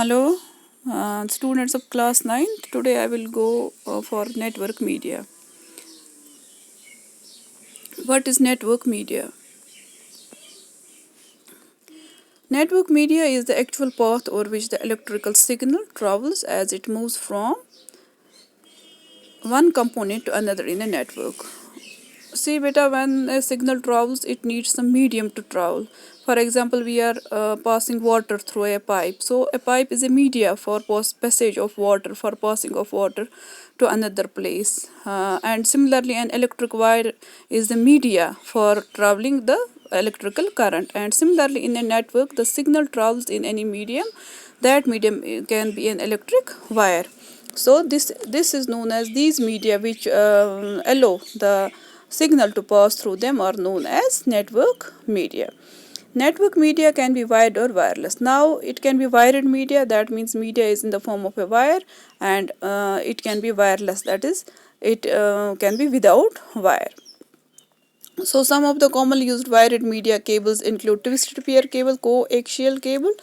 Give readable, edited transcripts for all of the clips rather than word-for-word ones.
Hello, students of class 9. Today I will go for network media. What is network media? Network media is the actual path over which the electrical signal travels as it moves from one component to another in a network. See beta, when a signal travels, it needs some medium to travel. For example, we are passing water through a pipe. So a pipe is a media for passage of water, for passing of water to another place. And similarly, an electric wire is the media for traveling the electrical current. And similarly, in a network, the signal travels in any medium. That medium can be an electric wire. So this is known as these media which allow the signal to pass through them are known as network media. Network media can be wired or wireless. Now it can be wired media, that means media is in the form of a wire, and it can be wireless, that is it can be without wire. So some of the commonly used wired media cables include twisted pair cable, coaxial cable,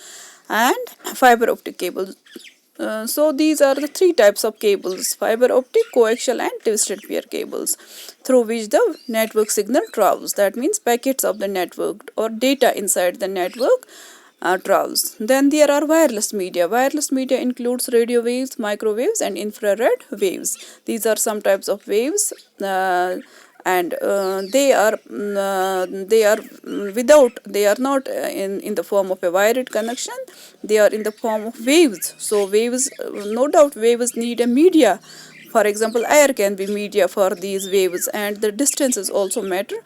and fiber optic cable. So these are the three types of cables: fiber optic, coaxial, and twisted pair cables, through which the network signal travels. That means packets of the network or data inside the network travels. Then there are wireless media. Wireless media includes radio waves, microwaves, and infrared waves. These are some types of waves. And they are without, they are not in the form of a wired connection, they are in the form of waves. So waves, no doubt waves need a media. For example, air can be media for these waves, and the distances also matter.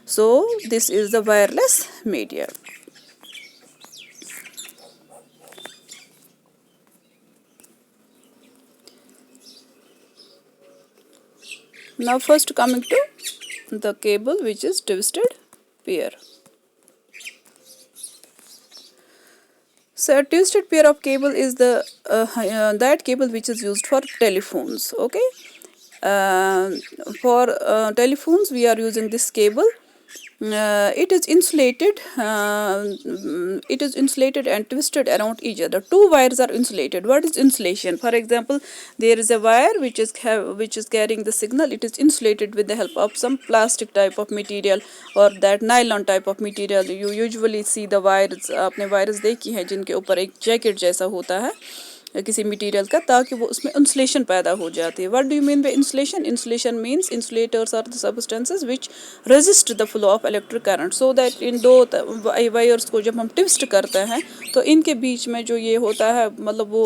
So this is the wireless media. Now first coming to the cable, which is twisted pair. So a twisted pair of cable is the that cable which is used for telephones. Okay, uh, for telephones we are using this cable. It is insulated. It is insulated and twisted around each other. Two wires are insulated. What is insulation? For example, there is a wire which is carrying the signal. It is insulated with the help of some plastic type of material or that nylon type of material. You usually see the wires. आपने wires देखी हैं जिनके ऊपर एक jacket जैसा होता है किसी मटेरियल का, ताकि वो उसमें इंसुलेशन पैदा हो जाती है. What do you mean by insulation? Insulation means insulators are the substances which resist the flow of electric current. So that इन दो वायर्स को जब हम ट्विस्ट करते हैं तो इनके बीच में जो ये होता है, मतलब वो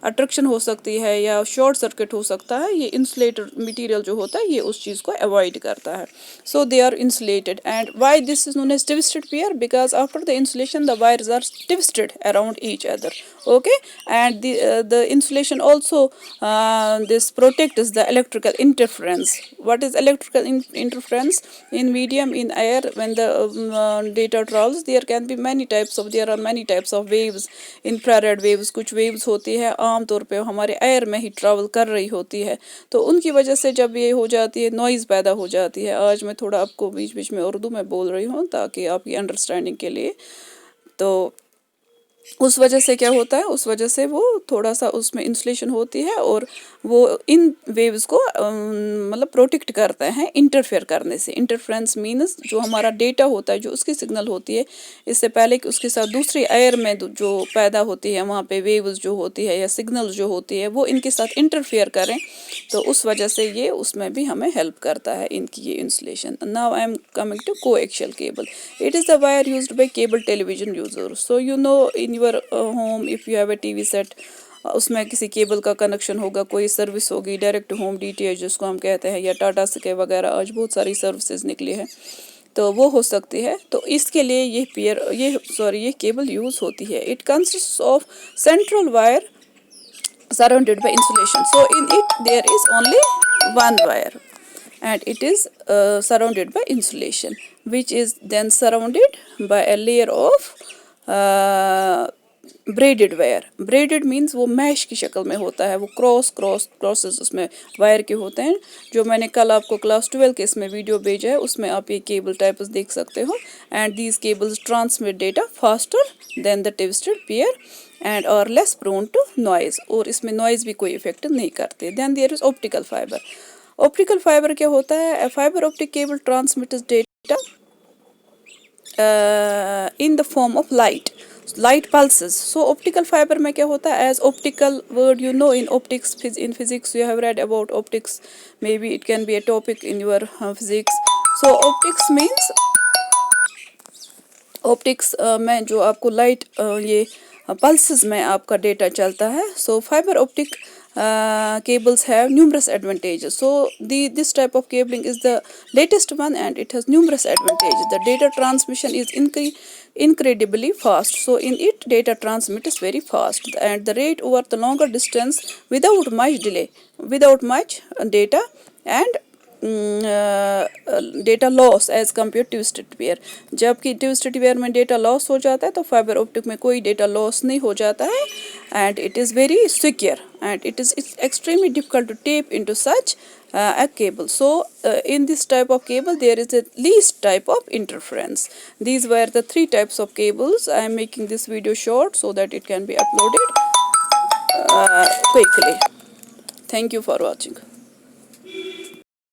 अट्रैक्शन हो सकती है या शॉर्ट सर्किट हो सकता है. ये इंसुलेटर मटेरियल जो होता है ये उस चीज़ को अवॉइड करता है. So they are insulated. And why this is known as twisted pair? Because after the insulation the wires are twisted around each other. Okay, and the insulation also this protects the electrical interference. What is electrical interference? In medium, in air, when the data travels, there are many types of waves. Infrared waves, कुछ waves होती है आम तौर पे हमारे air में ही travel कर रही होती है, तो उनकी वजह से जब ये हो जाती है noise पैदा हो जाती है. आज मैं थोड़ा आपको बीच बीच में उर्दू में बोल रही हूँ ताकि आपकी अंडरस्टैंडिंग के लिए. तो उस वजह से क्या होता है, उस वजह से वो थोड़ा सा उसमें इंसुलेशन होती है और वो इन वेव्स को मतलब प्रोटेक्ट करते हैं इंटरफेयर करने से. इंटरफ्रेंस मीन्स जो हमारा डेटा होता है, जो उसकी सिग्नल होती है, इससे पहले कि उसके साथ दूसरी एयर में जो पैदा होती है वहाँ पे वेव्स जो होती है या सिग्नल जो होती है वो इनके साथ इंटरफेयर करें, तो उस वजह से ये उसमें भी हमें हेल्प करता है इनकी ये insulation. Now I am coming to coaxial cable. It is the wire used by cable television users. So you know in your home if you have a TV set, उसमें किसी केबल का connection होगा, कोई service होगी, direct home DTH जिसको हम कहते हैं, या टाटा स्काई वगैरह आज बहुत सारी सर्विसेज निकली है, तो वो हो सकती है. तो इसके लिए ये केबल यूज़ होती है. It consist of central wire surrounded by insulation. So in it there is only one wire, and it is surrounded by insulation, which is then surrounded by a layer of braided wire, braided means वो mesh की शक्ल में होता है, वो crosses उसमें wire के होते हैं। जो मैंने कल आपको क्लास 12 के इसमें वीडियो भेजा है उसमें आप ये केबल टाइप्स देख सकते हो। And these cables transmit data faster than the twisted pair and are less prone to noise, और इसमें नॉइज भी कोई इफेक्ट नहीं करते। Then there is optical fibre. Optical fibre क्या होता है? Fibre optic cable transmits data in the form of light pulses. So optical fiber में क्या होता है? As optical word you know in optics, in physics you have read about optics, maybe it can be a topic in your physics. So optics means optics में जो आपको light ये pulses में आपका data चलता है. So fiber optic cables have numerous advantages. So this type of cabling is the latest one and it has numerous advantages. The data transmission is incredibly fast. So in it data transmits very fast and the rate over the longer distance without much delay, without much data and data loss as compare twisted pair. जबकि twisted pair में data loss हो जाता है तो fibre optic में कोई data loss नहीं हो जाता है and it is very secure and it is extremely difficult to tape into such a cable. So in this type of cable there is a least type of interference. These were the 3 types of cables. I am making this video short so that it can be uploaded quickly. Thank you for watching.